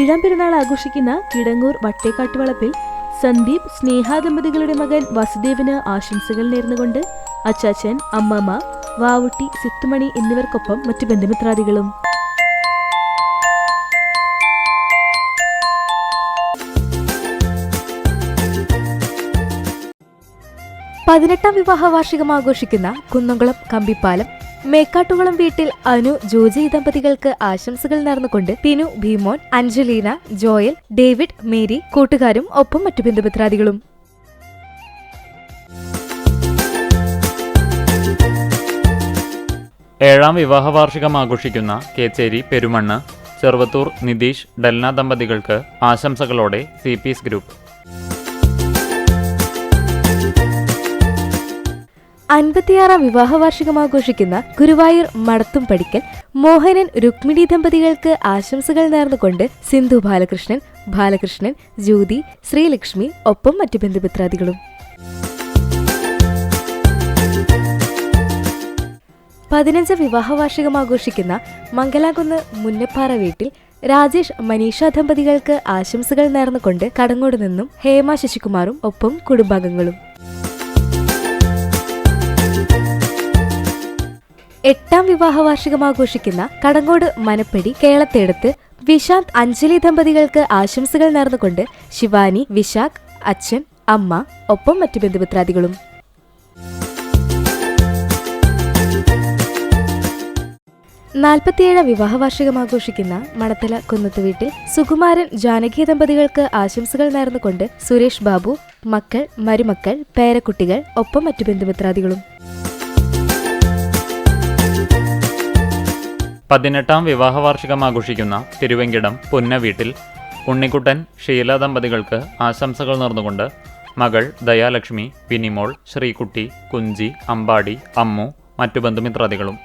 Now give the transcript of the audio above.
ഏഴാം പെരുന്നാൾ ആഘോഷിക്കുന്ന കിടങ്ങൂർ വട്ടേക്കാട്ടുവളപ്പിൽ സന്ദീപ് സ്നേഹ ദമ്പതികളുടെ മകൻ വസുദേവന് ആശംസകൾ നേർന്നുകൊണ്ട് അച്ചാച്ചൻ, അമ്മമ്മ, വാവുട്ടി, സിത്തുമണി എന്നിവർക്കൊപ്പം മറ്റു ബന്ധുമിത്രാദികളും. പതിനെട്ടാം വിവാഹ വാർഷികം ആഘോഷിക്കുന്ന കുന്നംകുളം കമ്പിപ്പാലം മേക്കാട്ടുകുളം വീട്ടിൽ അനു, ജോജി ദമ്പതികൾക്ക് ആശംസകൾ നേർന്നുകൊണ്ട് തിനു, ഭീമോൻ, അഞ്ജലീന, ജോയൽ, ഡേവിഡ്, മേരി, കൂട്ടുകാരും ഒപ്പം മറ്റു ബന്ധുമിത്രാദികളും. ഏഴാം വിവാഹ വാർഷികം ആഘോഷിക്കുന്ന കേച്ചേരി, പെരുമണ്ണ്, ചെറുവത്തൂർ നിതീഷ്, ഡെൽന ദമ്പതികൾക്ക് ആശംസകളോടെ CPS ഗ്രൂപ്പ്. 56ാം വിവാഹ വാർഷികം ആഘോഷിക്കുന്ന ഗുരുവായൂർ മടത്തും പടിക്കൽ മോഹനൻ, രുക്മിണി ദമ്പതികൾക്ക് ആശംസകൾ നേർന്നുകൊണ്ട് സിന്ധു ബാലകൃഷ്ണൻ, ജ്യോതി, ശ്രീലക്ഷ്മി ഒപ്പം മറ്റു ബന്ധുമിത്രാദികളും. 15 വിവാഹ വാർഷികം ആഘോഷിക്കുന്ന മംഗലാകുന്ന് മുന്നപ്പാറ വീട്ടിൽ രാജേഷ്, മനീഷ ദമ്പതികൾക്ക് ആശംസകൾ നേർന്നുകൊണ്ട് കടങ്ങോട് നിന്നും ഹേമ ശശികുമാറും ഒപ്പം കുടുംബാംഗങ്ങളും. 8ാം വിവാഹ വാർഷികം ആഘോഷിക്കുന്ന കടങ്ങോട് മനപ്പടി കേളത്തേടത്ത് വിശാന്ത്, അഞ്ജലി ദമ്പതികൾക്ക് ആശംസകൾ നേർന്നുകൊണ്ട് ശിവാനി, വിശാഖ്, അച്ഛൻ, അമ്മ ഒപ്പം മറ്റു ബന്ധുമിത്രാദികളും. 47ാം വിവാഹ വാർഷികം ആഘോഷിക്കുന്ന മണത്തല കുന്നത്ത് വീട്ടിൽ സുകുമാരൻ, ജാനകി ദമ്പതികൾക്ക് ആശംസകൾ നേർന്നുകൊണ്ട് സുരേഷ് ബാബു, മക്കൾ, മരുമക്കൾ, പേരക്കുട്ടികൾ ഒപ്പം മറ്റു ബന്ധുമിത്രാദികളും. 18ാം വിവാഹ വാർഷികം ആഘോഷിക്കുന്ന തിരുവെങ്കിടം പുന്ന വീട്ടിൽ ഉണ്ണിക്കുട്ടൻ, ഷീല ദമ്പതികൾക്ക് ആശംസകൾ നേർന്നുകൊണ്ട് മകൾ ദയാലക്ഷ്മി, വിനിമോൾ, ശ്രീകുട്ടി, കുഞ്ചി, അമ്പാടി, അമ്മു മറ്റു ബന്ധുമിത്രാദികളും.